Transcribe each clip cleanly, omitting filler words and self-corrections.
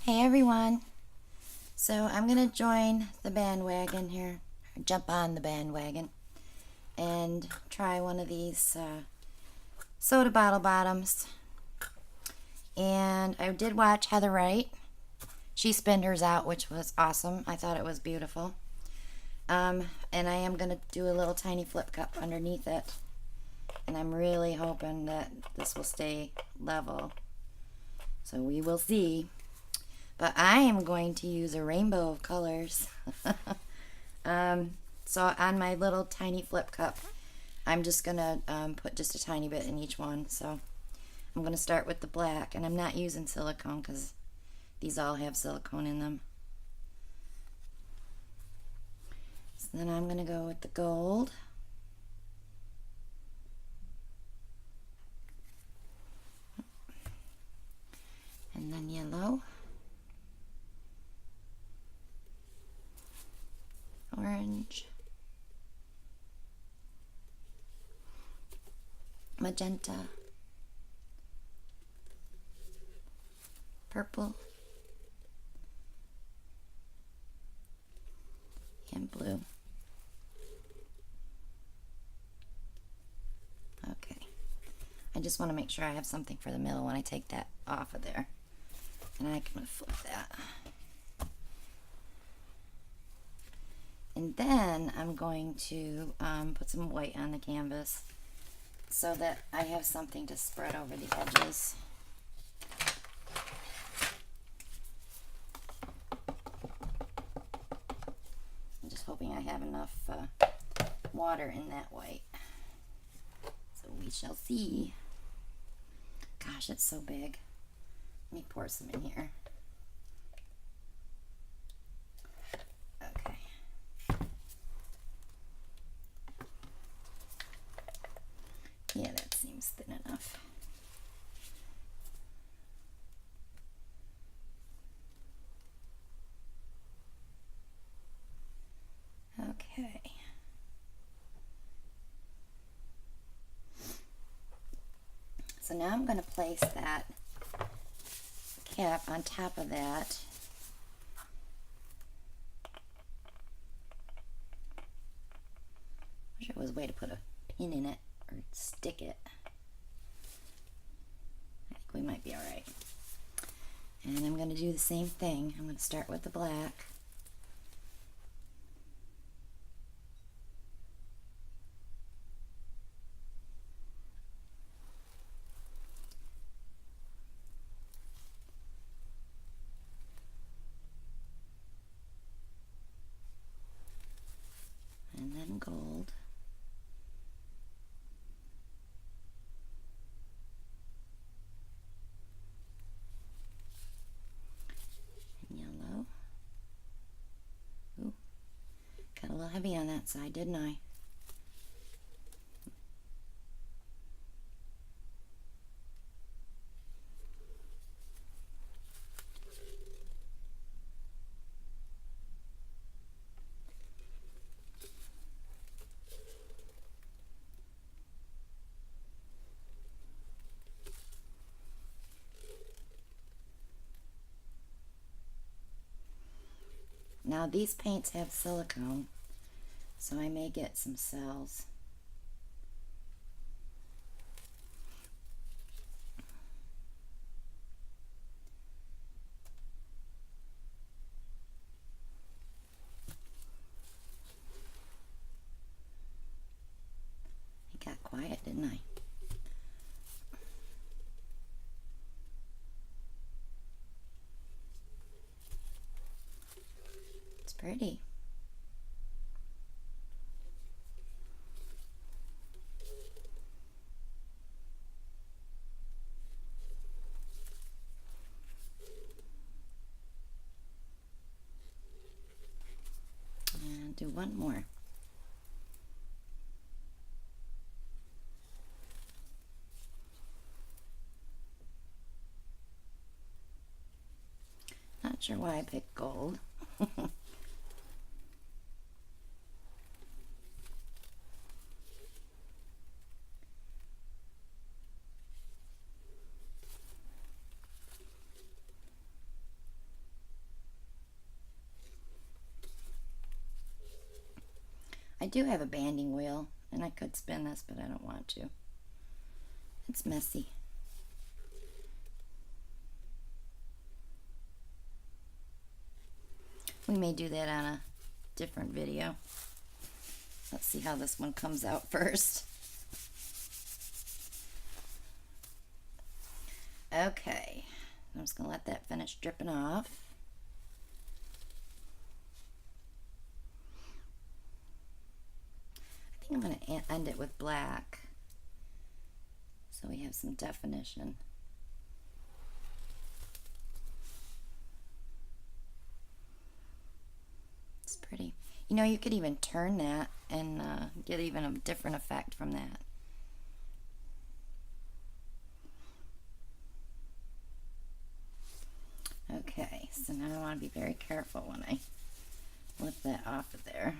Hey everyone. So I'm going to join the bandwagon here, or jump on the bandwagon, and try one of these soda bottle bottoms. And I did watch Heather Wright. She spinned hers out, which was awesome. I thought it was beautiful. And I am going to do a little tiny flip cup underneath it. And I'm really hoping that this will stay level. So we will see. But I am going to use a rainbow of colors. So on my little tiny flip cup, I'm just going to put just a tiny bit in each one. So I'm going to start with the black, and I'm not using silicone because these all have silicone in them. So then I'm going to go with the gold. And then yellow. Orange. Magenta. Purple. And blue. Okay. I just want to make sure I have something for the middle when I take that off of there. And I can flip that. And then I'm going to put some white on the canvas so that I have something to spread over the edges. I'm just hoping I have enough water in that white. So we shall see. Gosh, it's so big. Let me pour some in here. Okay. Yeah, that seems thin enough. Okay. So now I'm going to place that cap on top of that. I wish there was a way to put a pin in it or stick it. I think we might be alright. And I'm going to do the same thing. I'm going to start with the black. And then gold. And yellow. Ooh, got a little heavy on that side, didn't I? Now these paints have silicone, so I may get some cells. I got quiet, didn't I? It's pretty. And do one more. Not sure why I picked gold. do have a banding wheel, and I could spin this, but I don't want to. It's messy. We may do that on a different video. Let's see how this one comes out first. Okay, I'm just going to let that finish dripping off. I think I'm going to end it with black so we have some definition. It's pretty. You know, you could even turn that and get even a different effect from that. Okay, so now I want to be very careful when I lift that off of there,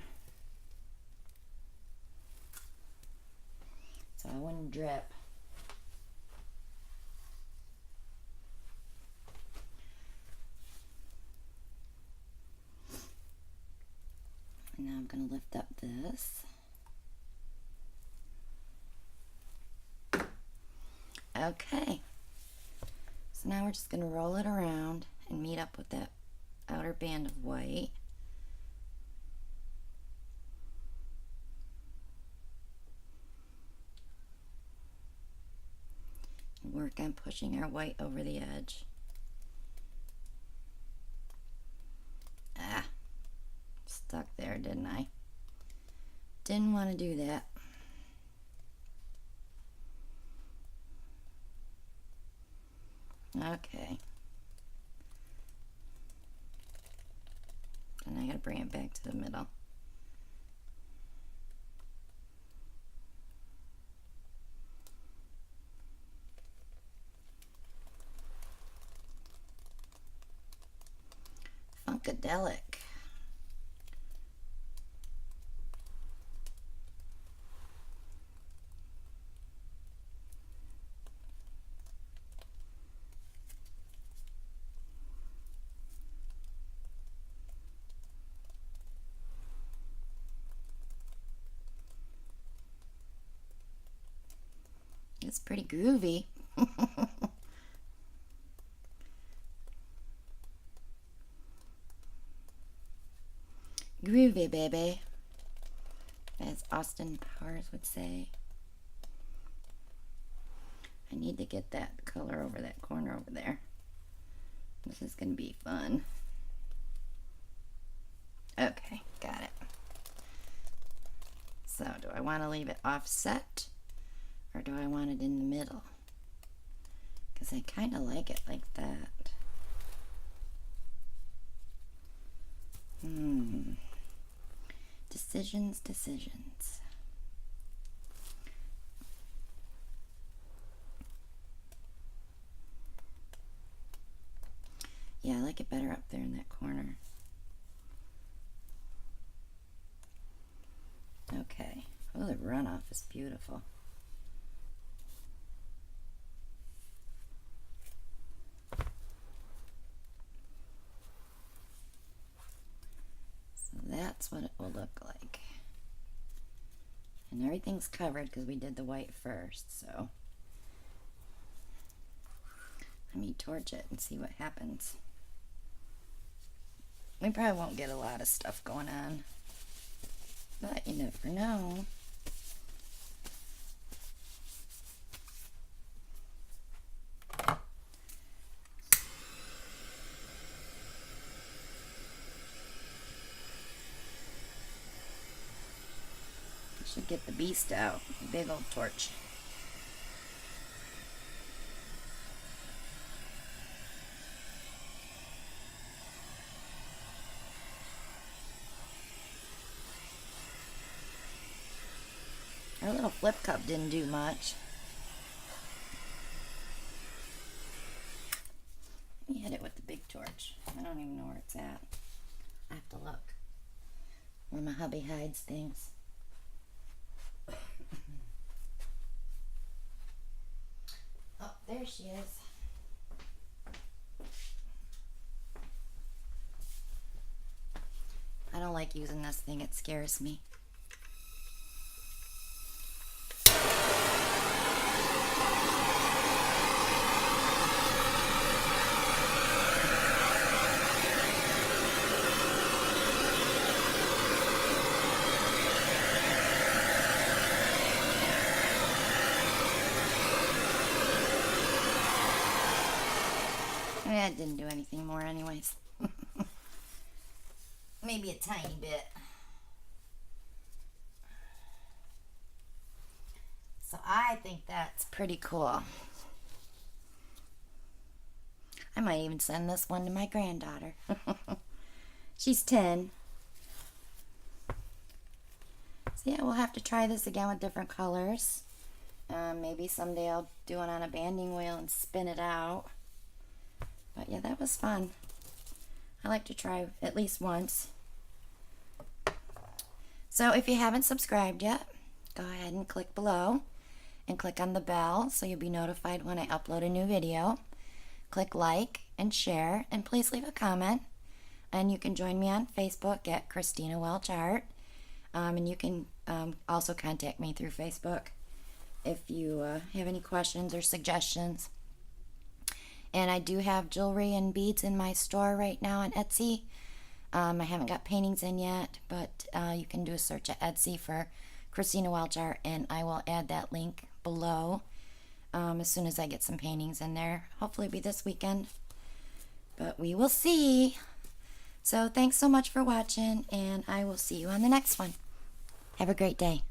so I wouldn't drip. And now I'm going to lift up this. Okay, so now we're just going to roll it around and meet up with that outer band of white. And work on pushing our white over the edge. Ah, stuck there, didn't I? Didn't want to do that. Okay. And I gotta bring it back to the middle. Funkadelic. It's pretty groovy. Groovy, baby, as Austin Powers would say. I need to get that color over that corner over there. This is going to be fun. Okay, got it. So, do I want to leave it offset, or do I want it in the middle? Because I kind of like it like that. Decisions. Yeah, I like it better up there in that corner. Okay. Oh, the runoff is beautiful. So that's what it will look like. And everything's covered because we did the white first, so let me torch it and see what happens. We probably won't get a lot of stuff going on, but you never know. Should get the beast out. Big old torch. Our little flip cup didn't do much. Let me hit it with the big torch. I don't even know where it's at. I have to look where my hubby hides things. Oh, there she is. I don't like using this thing. It scares me. It didn't do anything more anyways. Maybe a tiny bit. So I think that's pretty cool. I might even send this one to my granddaughter. She's 10. So yeah, we'll have to try this again with different colors. Maybe someday I'll do it on a banding wheel and spin it out. But yeah, that was fun. I like to try at least once. So if you haven't subscribed yet, go ahead and click below and click on the bell so you'll be notified when I upload a new video. Click like and share, and please leave a comment. And you can join me on Facebook at Christina Welch Art. And you can also contact me through Facebook if you have any questions or suggestions. And I do have jewelry and beads in my store right now on Etsy. I haven't got paintings in yet, but you can do a search at Etsy for Christina Welch Art, and I will add that link below as soon as I get some paintings in there. Hopefully it'll be this weekend, but we will see. So thanks so much for watching, and I will see you on the next one. Have a great day.